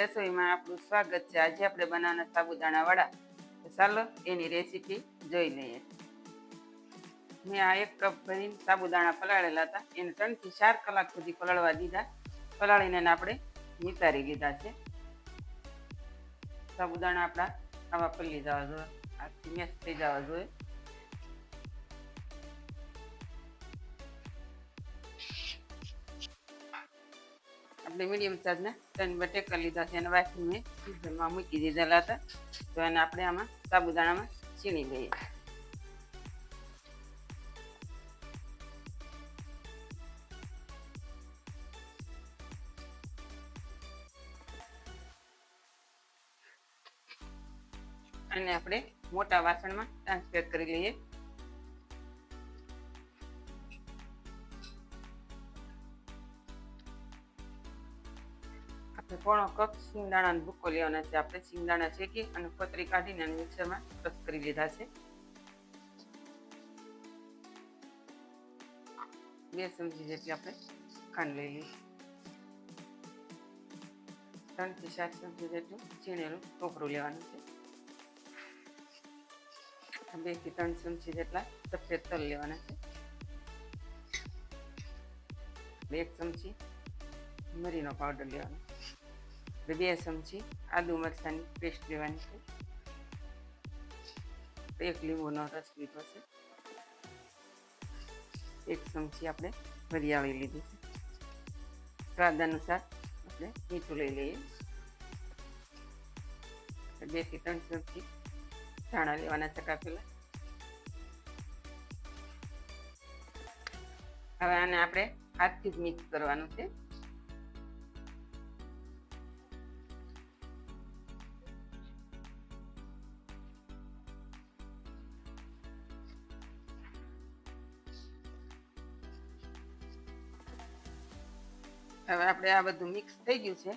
રસોઈમાં આપણું સ્વાગત છે। આજે આપણે બનાવવાના સાબુદાણા વડા। તો ચાલો એની રેસીપી જોઈ લઈએ। મેં આ 1 કપ ભરીને સાબુદાણા પલાળેલા હતા, એને 3 થી 4 કલાક સુધી પલાળવા દીધા। પલાળીને આપણે નિતારી લીધા છે। સાબુદાણા આપણા આવા પલળી જવા જોઈએ, આથી મેશ થઈ જવા જોઈએ। આપણે મીડિયમ સાઈઝના 3 બટેકા લીધા છે અને વાસી મેં ફ્રીઝરમાં મૂકી દીધેલા હતા। તો એને આપણે આમાં સાબુદાણામાં છીણી લઈએ। અને આપણે મોટા વાસણમાં ટ્રાન્સફર કરી લઈએ। આપણે પોણો કપ સિંગદાણાનો ભૂકો લેવાના છે। આપણે સિંગદાણા શેકી અને પતરી કાઢીને અને મિક્સરમાં ક્રશ કરી લીધા છે। 2 ચમચી જેટલી આપણે ખાંડ લઈ લઈએ। 3 થી 4 ચમચી જેટલું છીણેલું ટોપરું લેવાનું છે। 2 થી 3 ચમચી જેટલા સફેદ તલ લેવાના છે। 1 ચમચી મરીનો પાવડર લેવાનો, 2 ચમચી આદુ મરચાંની પેસ્ટ લેવાની છે, 1 લીંબુનો રસ લીધો છે, 1 ચમચી આપણે વરિયાળી લીધી છે। સ્વાદ અનુસાર આપણે મીઠું લઈ લઈએ। 2 થી 3 ચમચી ધાણા લેવાના છે કાપેલા। હવે આને આપણે હાથથી જ મિક્સ કરવાનું છે। હવે આપણે આ બધું મિક્સ થઈ ગયું છે,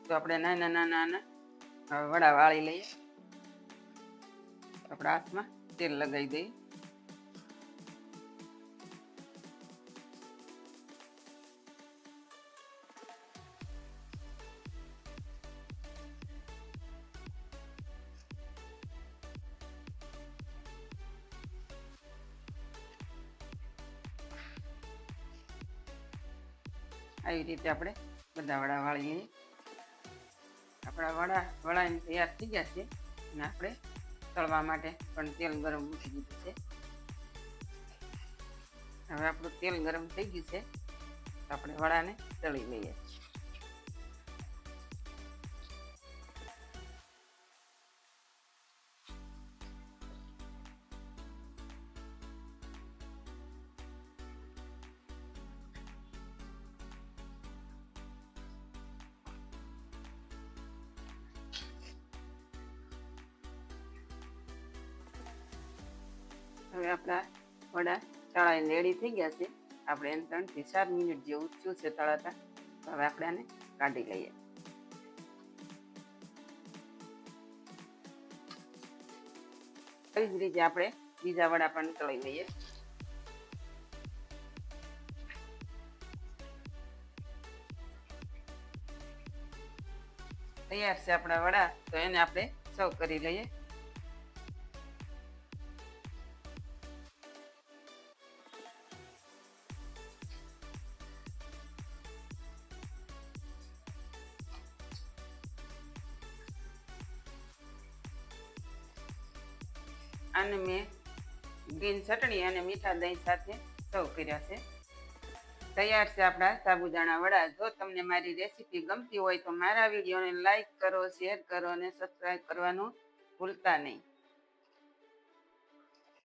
તો આપણે નાના નાના વડા વાળી લઈએ। આપણા હાથમાં તેલ લગાવી દઈએ। આવી રીતે આપણે બધા વડા વાળી લઈએ। આપણા વડાને તૈયાર થઈ ગયા છે અને આપણે તળવા માટે પણ તેલ ગરમ મૂકી દીધું છે। હવે આપણું તેલ ગરમ થઈ ગયું છે, તો આપણે વડાને તળી લઈએ। હવે આપણા વડા તળાઈને રેડી થઈ ગયા છે। આપણે એને 3 થી 4 મિનિટ જેવું થયું છે તળાતા। તો હવે આપણે આને કાઢી લઈએ। આવી જ રીતે આપણે બીજા વડા પણ તળી લઈએ। તૈયાર છે આપણા વડા, તો એને આપણે સર્વ કરી લઈએ। આને મેં ગ્રીન ચટણી અને મીઠા દહીં સાથે સર્વ કર્યા છે। તૈયાર છે આપણા સાબુદાણા વડા। જો તમને મારી રેસીપી ગમતી હોય તો મારા વિડીયોને લાઈક કરો, શેર કરો અને સબસ્ક્રાઈબ કરવાનું ભૂલતા નહીં।